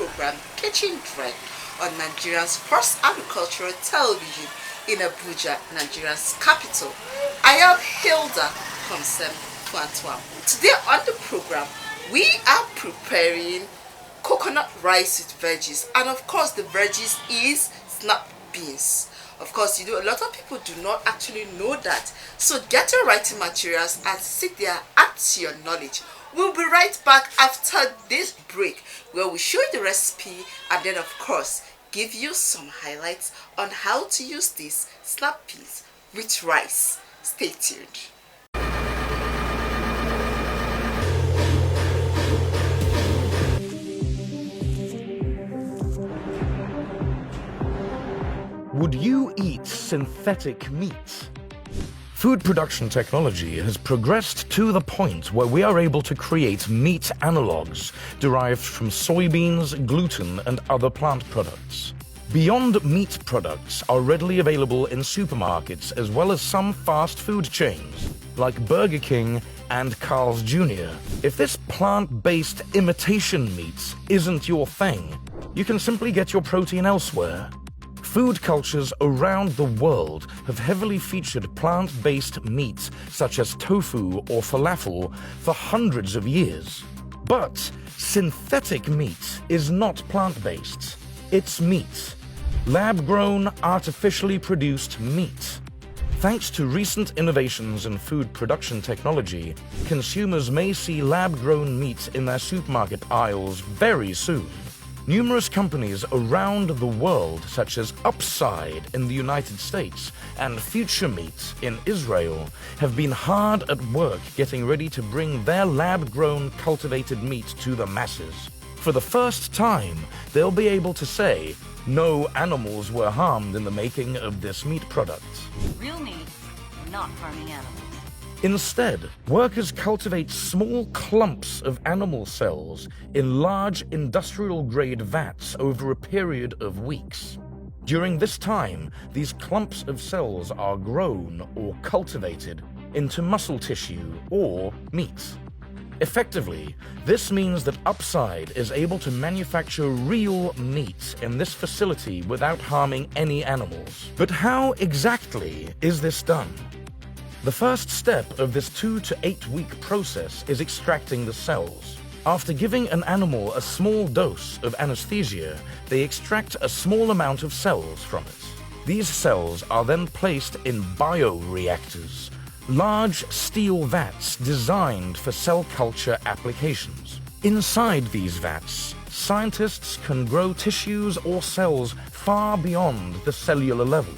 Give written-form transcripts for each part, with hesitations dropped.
program Kitchen Dread on Nigeria's first agricultural television in Abuja, Nigeria's capital. I am Hilda Komsem Tuantua. Today on the program, we are preparing coconut rice with veggies, and of course the veggies is snap beans. Of course, a lot of people do not actually know that. So get your writing materials and sit there, add to your knowledge. We'll be right back after this break where we show you the recipe and then of course give you some highlights on how to use these snap peas with rice. Stay tuned. Would you eat synthetic meat? Food production technology has progressed to the point where we are able to create meat analogues derived from soybeans, gluten, and other plant products. Beyond Meat products are readily available in supermarkets as well as some fast food chains like Burger King and Carl's Jr. If this plant-based imitation meat isn't your thing, you can simply get your protein elsewhere. Food cultures around the world have heavily featured plant-based meat such as tofu or falafel for hundreds of years. But synthetic meat is not plant-based. It's meat. Lab-grown, artificially produced meat. Thanks to recent innovations in food production technology, consumers may see lab-grown meat in their supermarket aisles very soon. Numerous companies around the world, such as Upside in the United States and Future Meat in Israel, have been hard at work getting ready to bring their lab-grown cultivated meat to the masses. For the first time, they'll be able to say, no animals were harmed in the making of this meat product. Real meat, not harming animals. Instead, workers cultivate small clumps of animal cells in large industrial-grade vats over a period of weeks. During this time, these clumps of cells are grown or cultivated into muscle tissue or meat. Effectively, this means that Upside is able to manufacture real meat in this facility without harming any animals. But how exactly is this done? The first step of this 2 to 8 week process is extracting the cells. After giving an animal a small dose of anesthesia, they extract a small amount of cells from it. These cells are then placed in bioreactors, large steel vats designed for cell culture applications. Inside these vats, scientists can grow tissues or cells far beyond the cellular level.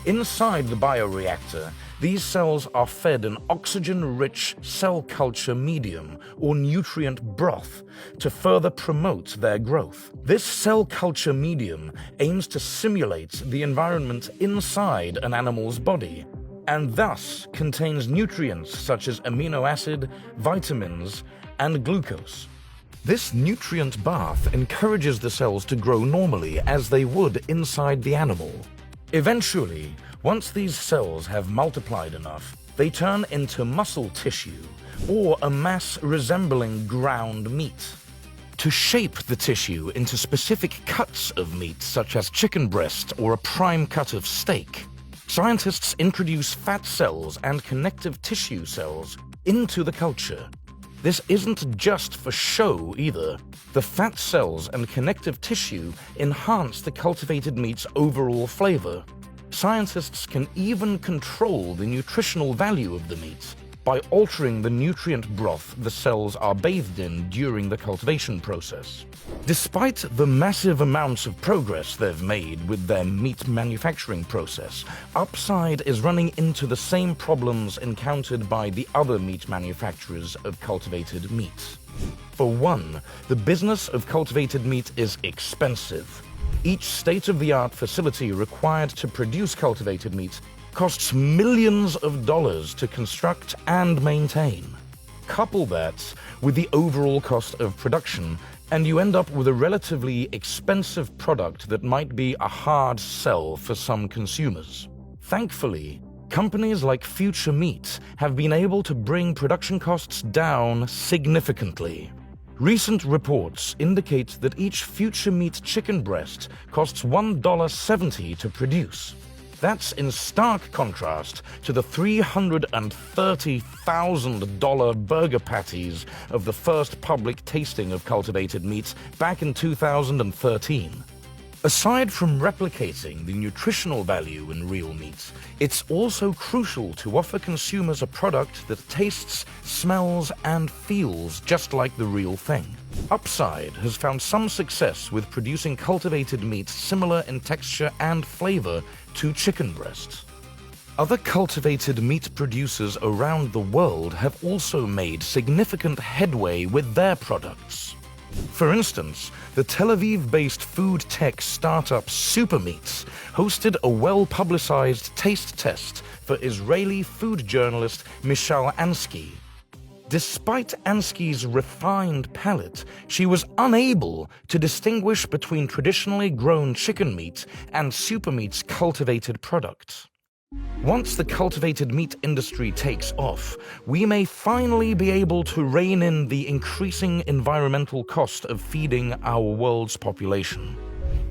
Inside the bioreactor, these cells are fed an oxygen-rich cell culture medium or nutrient broth to further promote their growth. This cell culture medium aims to simulate the environment inside an animal's body and thus contains nutrients such as amino acid, vitamins, and glucose. This nutrient bath encourages the cells to grow normally as they would inside the animal. Eventually, once these cells have multiplied enough, they turn into muscle tissue or a mass resembling ground meat. To shape the tissue into specific cuts of meat such as chicken breast or a prime cut of steak, scientists introduce fat cells and connective tissue cells into the culture. This isn't just for show either. The fat cells and connective tissue enhance the cultivated meat's overall flavor. Scientists can even control the nutritional value of the meat by altering the nutrient broth the cells are bathed in during the cultivation process. Despite the massive amounts of progress they've made with their meat manufacturing process, Upside is running into the same problems encountered by the other meat manufacturers of cultivated meat. For one, the business of cultivated meat is expensive. Each state-of-the-art facility required to produce cultivated meat costs millions of dollars to construct and maintain. Couple that with the overall cost of production, and you end up with a relatively expensive product that might be a hard sell for some consumers. Thankfully, companies like Future Meat have been able to bring production costs down significantly. Recent reports indicate that each future meat chicken breast costs $1.70 to produce. That's in stark contrast to the $330,000 burger patties of the first public tasting of cultivated meats back in 2013. Aside from replicating the nutritional value in real meats, it's also crucial to offer consumers a product that tastes, smells, and feels just like the real thing. Upside has found some success with producing cultivated meats similar in texture and flavor to chicken breasts. Other cultivated meat producers around the world have also made significant headway with their products. For instance, the Tel Aviv-based food tech startup Supermeats hosted a well-publicized taste test for Israeli food journalist Michal Ansky. Despite Ansky's refined palate, she was unable to distinguish between traditionally grown chicken meat and Supermeat's cultivated products. Once the cultivated meat industry takes off, we may finally be able to rein in the increasing environmental cost of feeding our world's population.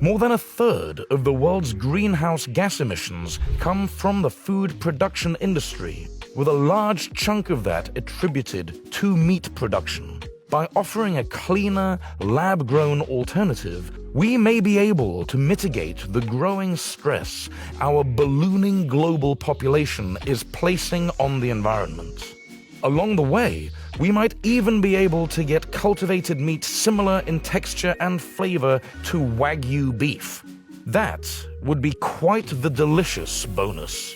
More than a third of the world's greenhouse gas emissions come from the food production industry, with a large chunk of that attributed to meat production. By offering a cleaner, lab-grown alternative, we may be able to mitigate the growing stress our ballooning global population is placing on the environment. Along the way, we might even be able to get cultivated meat similar in texture and flavor to Wagyu beef. That would be quite the delicious bonus.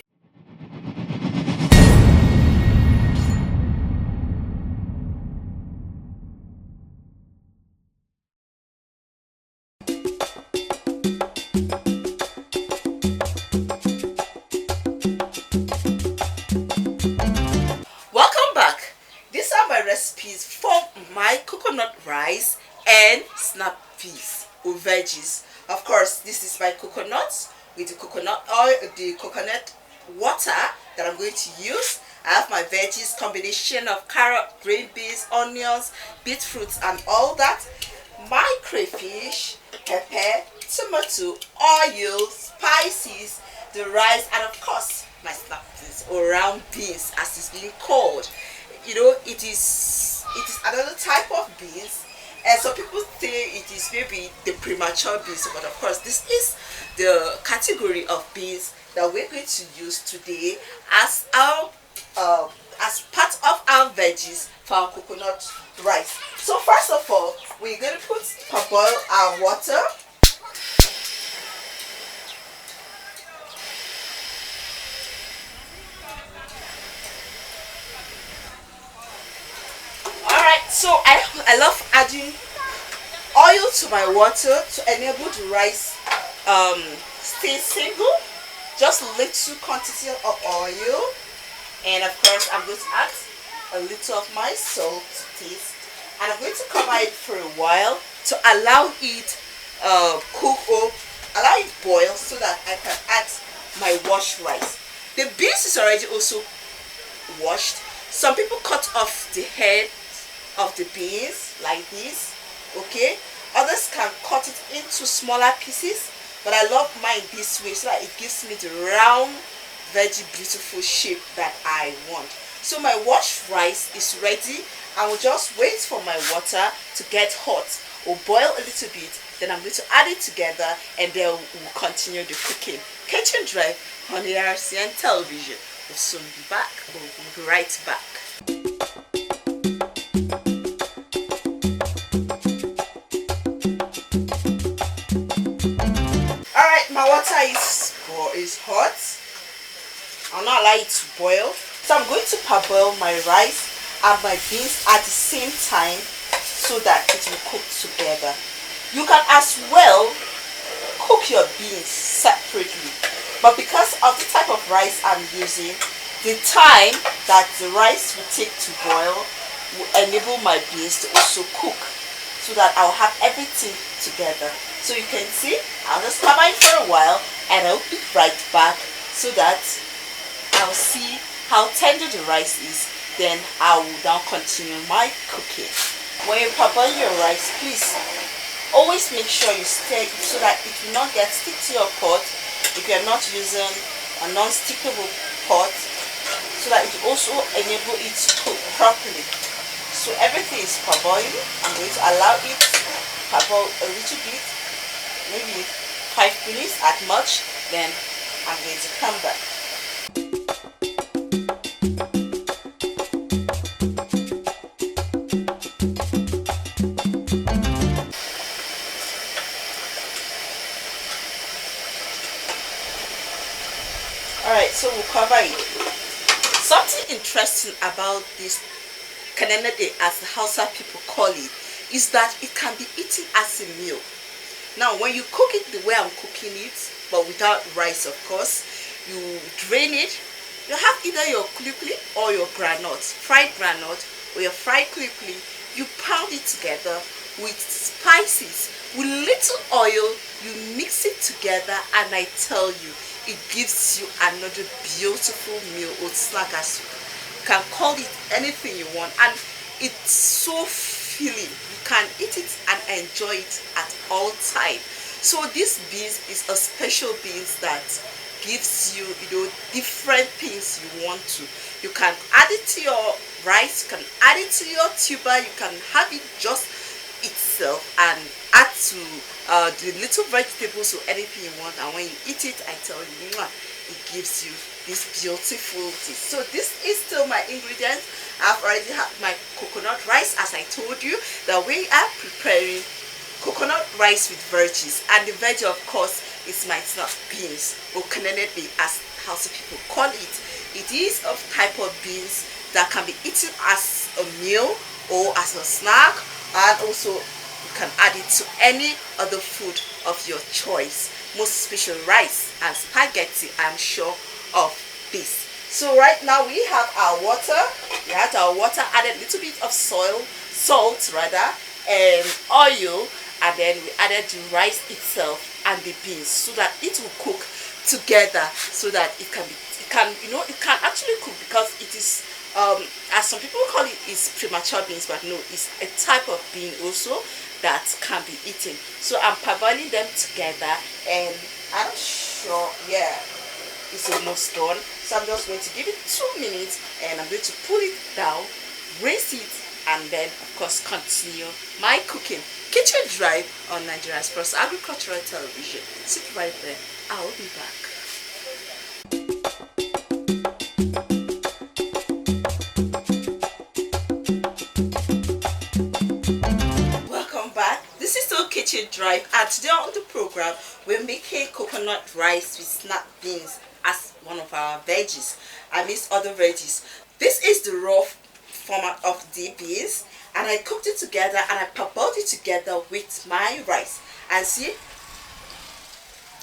Recipes for my coconut rice and snap peas or veggies. Of course, this is my coconuts with the coconut oil, the coconut water that I'm going to use. I have my veggies, combination of carrot, green beans, onions, beetroots, and all that. My crayfish, pepper, tomato, oil, spices, the rice, and of course my snap peas or round beans as it's being called. You know, it is another type of beans, and some people say it is maybe the premature beans, but of course this is the category of beans that we're going to use today as our as part of our veggies for our coconut rice. So first of all, we're going to parboil our water. So I love adding oil to my water to enable the rice stay single. Just a little quantity of oil, and of course I'm going to add a little of my salt to taste, and I'm going to cover it for a while to allow it cook or allow it boil so that I can add my washed rice. The beans is already also washed. Some people cut off the head of the beans like this, okay? Others can cut it into smaller pieces, but I love mine this way so that it gives me the round, veggie, beautiful shape that I want. So my washed rice is ready. I will just wait for my water to get hot or boil a little bit. Then I'm going to add it together, and then we'll continue the cooking. Kitchen Drive on the RCN television. We'll soon be back. We'll be right back. My water is hot. I'll not allow it to boil. So I'm going to parboil my rice and my beans at the same time so that it will cook together. You can as well cook your beans separately, but because of the type of rice I'm using, the time that the rice will take to boil will enable my beans to also cook so that I'll have everything together. So you can see, I'll just cover it for a while and I'll be right back so that I'll see how tender the rice is. Then I will now continue my cooking. When you parboil your rice, please always make sure you stir it so that it will not get stick to your pot if you are not using a non-stickable pot, so that it will also enable it to cook properly. So everything is parboiling. I'm going to allow it to parboil a little bit, maybe 5 minutes at much, then I'm going to come back. Alright, so we'll cover it. Something interesting about this kanenede, as the Hausa people call it, is that it can be eaten as a meal. Now when you cook it the way I'm cooking it, but without rice of course, you drain it. You have either your kulikuli or your granite, fried granite or your fried kulikuli. You pound it together with spices, with little oil. You mix it together, and I tell you, it gives you another beautiful meal or snack. As you can call it anything you want, and it's so filling. You can eat it and enjoy it at all times. So this beans is a special beans that gives you, different things you want to. You can add it to your rice, you can add it to your tuber, you can have it just itself and add to the little vegetables or anything you want, and when you eat it, I tell you, it gives you this beautiful dish. So this is still my ingredients. I've already had my coconut rice, as I told you that we are preparing coconut rice with veggies, and the veggie of course is my beans, or kanenede as Hausa people call it. It is a type of beans that can be eaten as a meal or as a snack, and also you can add it to any other food of your choice, most especially rice and spaghetti. I'm sure of this. So right now we have our water. We have our water, added a little bit of salt rather, and oil, and then we added the rice itself and the beans so that it will cook together, so that it can actually cook, because it is as some people call it, is premature beans, but no, it's a type of bean also that can be eaten. So I'm parboiling them together, and I'm sure, yeah, it's almost done. So I'm just going to give it 2 minutes, and I'm going to pull it down, rinse it, and then of course continue my cooking. Kitchen Drive on Nigeria's first agricultural television. Sit right there. I'll be back. This is still Kitchen Drive, and today on the program we're making coconut rice with snap beans as one of our veggies. I mixed other veggies. This is the raw format of the beans, and I cooked it together and I parboiled it together with my rice, and see,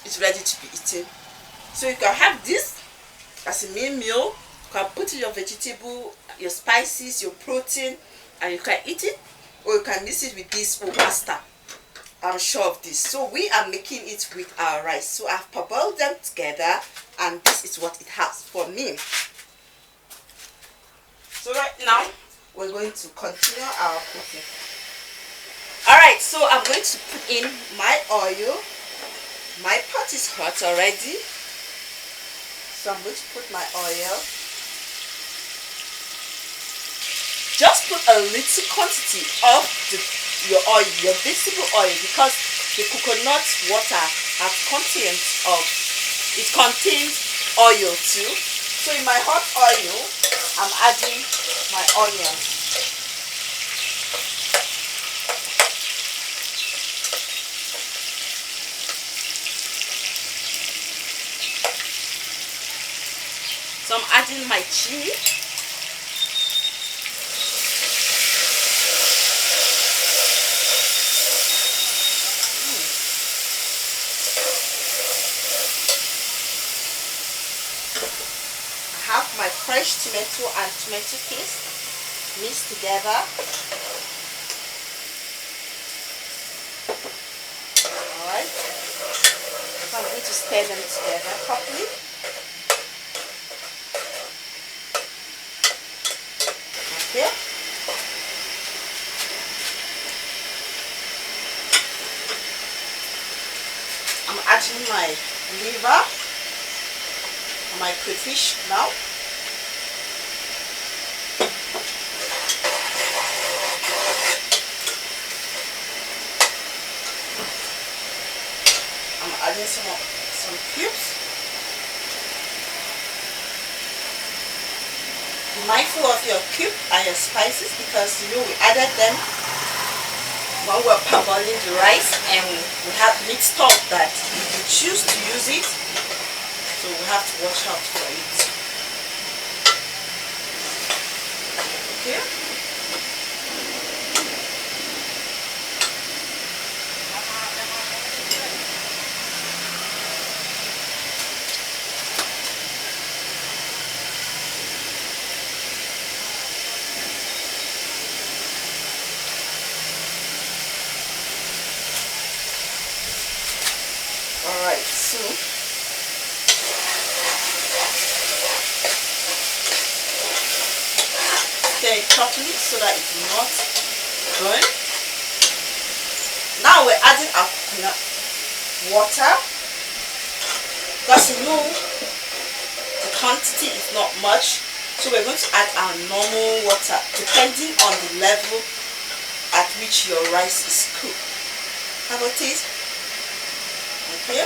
it's ready to be eaten. So you can have this as a main meal. You can put in your vegetable, your spices, your protein, and you can eat it, or you can mix it with this or pasta. I'm sure of this. So we are making it with our rice. So I've parboiled them together, and this is what it has for me. So right now we're going to continue our cooking. Alright, so I'm going to put in my oil. My pot is hot already, so I'm going to put my oil. Just put a little quantity of your oil, your vegetable oil, because the coconut water contains oil too. So in my hot oil, I'm adding my onions. So I'm adding my chili. I have my fresh tomato and tomato paste mixed together. Alright. So I'm going to stir them together properly. Okay. I'm adding my liver and my crayfish now. I'm adding some cubes. Be mindful of your cube and your spices, because you know we added them when we're parboiling the rice, and we have mixed up that if you choose to use it, so we have to watch out for it. Okay. Alright, so stir it properly so that it will not burn. Now we're adding our coconut water, because you know the quantity is not much, so we're going to add our normal water depending on the level at which your rice is cooked. How about this? Okay.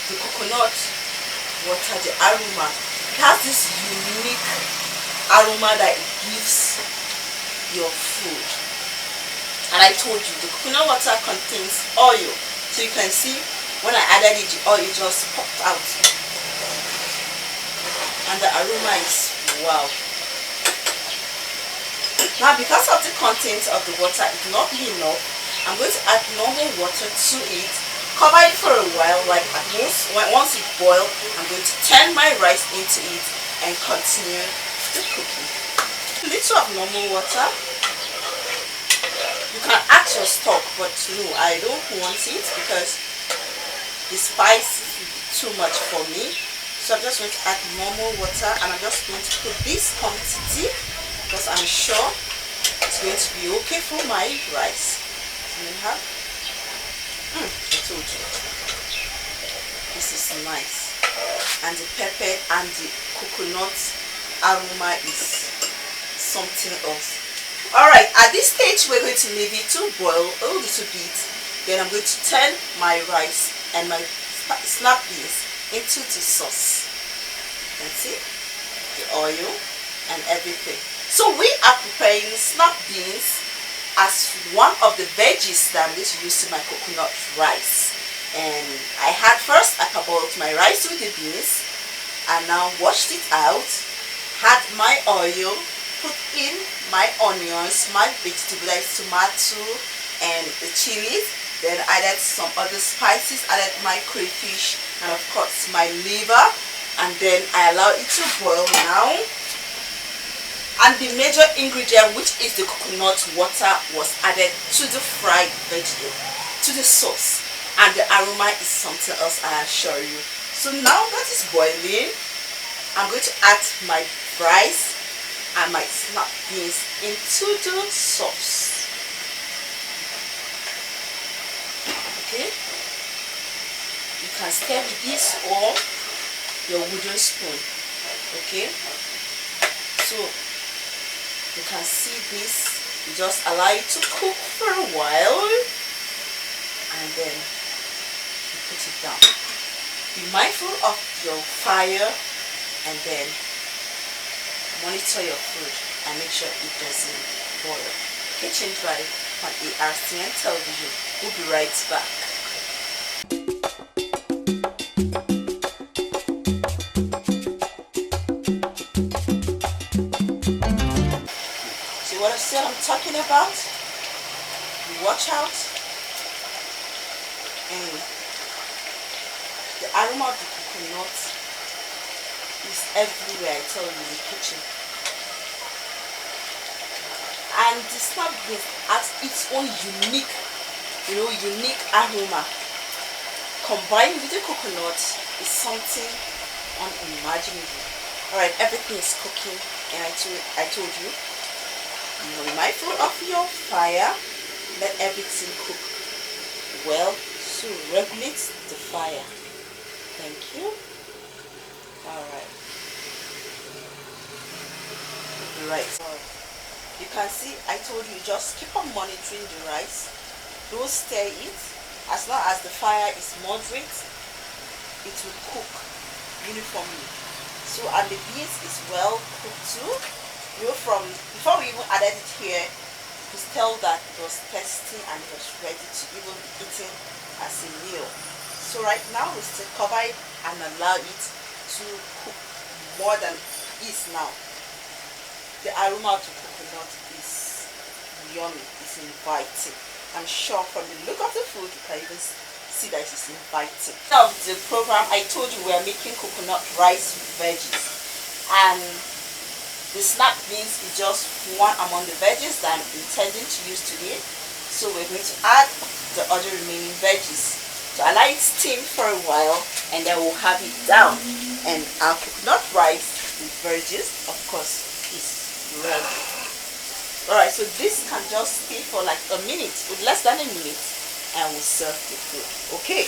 The coconut water, the aroma, it has this unique aroma that it gives your food. And I told you, the coconut water contains oil, so you can see when I added it, the oil just popped out, and the aroma is wow. Now, because of the content of the water is not enough, I'm going to add normal water to it, cover it for a while, like at most, once it boils, I'm going to turn my rice into it and continue the cooking. A little of normal water. You can add your stock, but no, I don't want it because the spice will be too much for me. So I'm just going to add normal water, and I'm just going to put this quantity because I'm sure it's going to be okay for my rice. I told you, this is nice, and the pepper and the coconut aroma is something else. Alright, at this stage we're going to leave it to boil a little bit. Then I'm going to turn my rice and my snap beans into the sauce. You can see the oil and everything. So we are preparing snap beans as one of the veggies that I'm going to use in my coconut rice. And I parboiled my rice with the beans, and now washed it out, had my oil, put in my onions, my vegetable, that is tomato and the chilies, then added some other spices, added my crayfish, and of course my liver, and then I allow it to boil now. And the major ingredient, which is the coconut water, was added to the fried vegetable, to the sauce, and the aroma is something else, I assure you. So now that is boiling, I'm going to add my rice and my snap beans into the sauce. Okay, you can stir with this or your wooden spoon. Okay, so you can see this, you just allow it to cook for a while, and then you put it down. Be mindful of your fire, and then monitor your food and make sure it doesn't boil. Kitchen Drive on ARCN television. We'll be right back. See what I'm talking about? You watch out, and the aroma of the coconut is everywhere, I tell you, in the kitchen. And the snap beans has its own unique aroma. Combined with the coconut is something unimaginable. Alright, everything is cooking, and I told you, be mindful of your fire, let everything cook well. So regulate the fire. Thank you. Alright. Right. You can see I told you just keep on monitoring the rice. Don't stir it. As long as the fire is moderate, it will cook uniformly. So, and the beans is well cooked too. You know, from before we even added it here, you could tell that it was tasty and it was ready to even be eaten as a meal. So right now we still cover it and allow it to cook more than it is now. The aroma of the coconut is yummy, it's inviting. I'm sure from the look of the food you can even see that it's inviting. Of the program, I told you we are making coconut rice with veggies, and the snap beans is just one among the veggies that I'm intending to use today. So we're going to add the other remaining veggies to allow it steam for a while, and then we'll have it down. And our coconut rice with veggies, of course, is ready. Alright, so this can just stay for like a minute, with less than a minute, and we'll serve the food. Okay.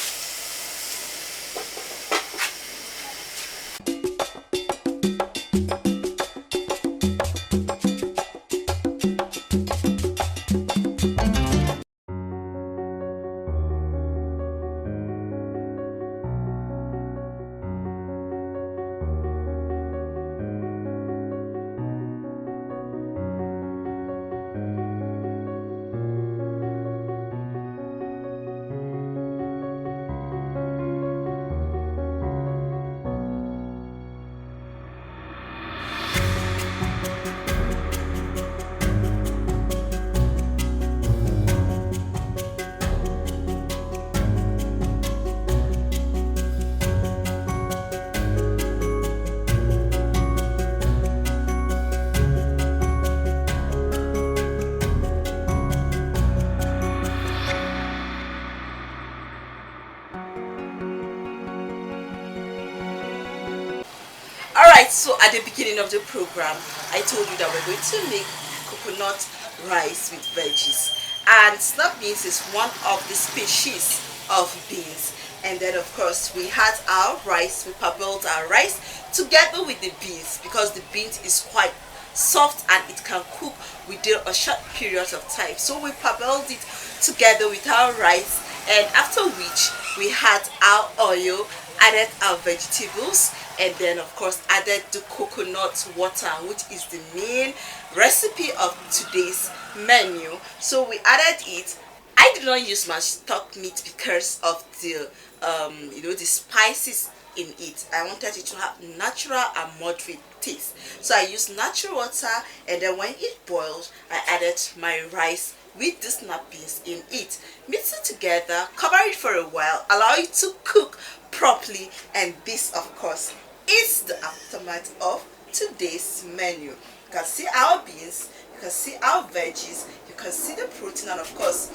Alright, so at the beginning of the program, I told you that we're going to make coconut rice with veggies. And snap beans is one of the species of beans. And then of course we had our rice, we parboiled our rice together with the beans because the beans is quite soft and it can cook within a short period of time. So we parboiled it together with our rice, and after which we had our oil, added our vegetables, and then of course added the coconut water, which is the main recipe of today's menu. So we added it. I did not use much stock meat because of the the spices in it. I wanted it to have natural and moderate taste, so I used natural water, and then when it boiled I added my rice with the snap beans in it, mix it together, cover it for a while, allow it to cook properly, and this of course is the aftermath of today's menu. You can see our beans, you can see our veggies, you can see the protein, and of course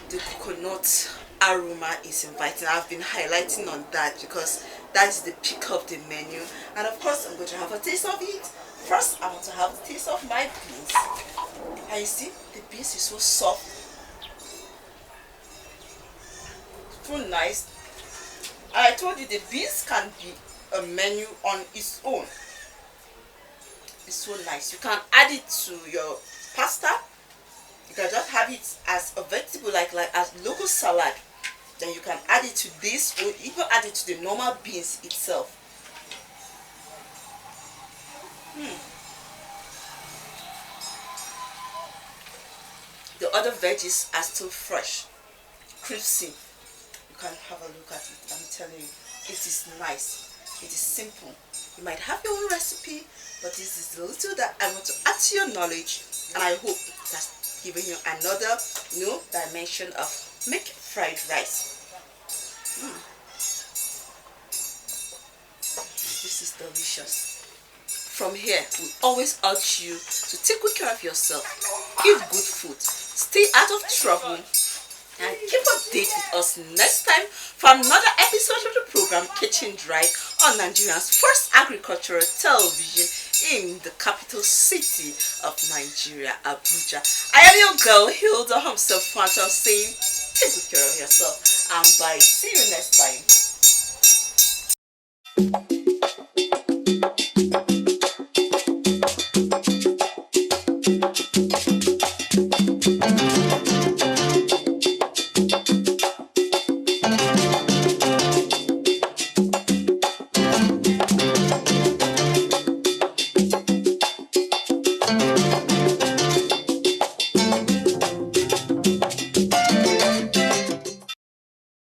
the coconut aroma is inviting. I've been highlighting on that because that's the peak of the menu, and of course I'm going to have a taste of it. First I want to have a taste of my beans, and you see the beans is so soft, so nice. And I told you the beans can be a menu on its own. It's so nice. You can add it to your pasta. You can just have it as a vegetable, like as local salad. Then you can add it to this, or even add it to the normal beans itself. The other veggies are still fresh, crispy. You can have a look at it. I'm telling you, it is nice. It is simple. You might have your own recipe, but this is the little that I want to add to your knowledge, and I hope that's giving you another new dimension of making fried rice. This is delicious. From here, we always urge you to take good care of yourself, eat good food, stay out of trouble, and keep updated with us next time for another episode of the program Kitchen Drive on Nigeria's first agricultural television. in the capital city of Nigeria, Abuja. I am your girl, Hilda Humself Fanta, saying take good care of yourself and bye. See you next time.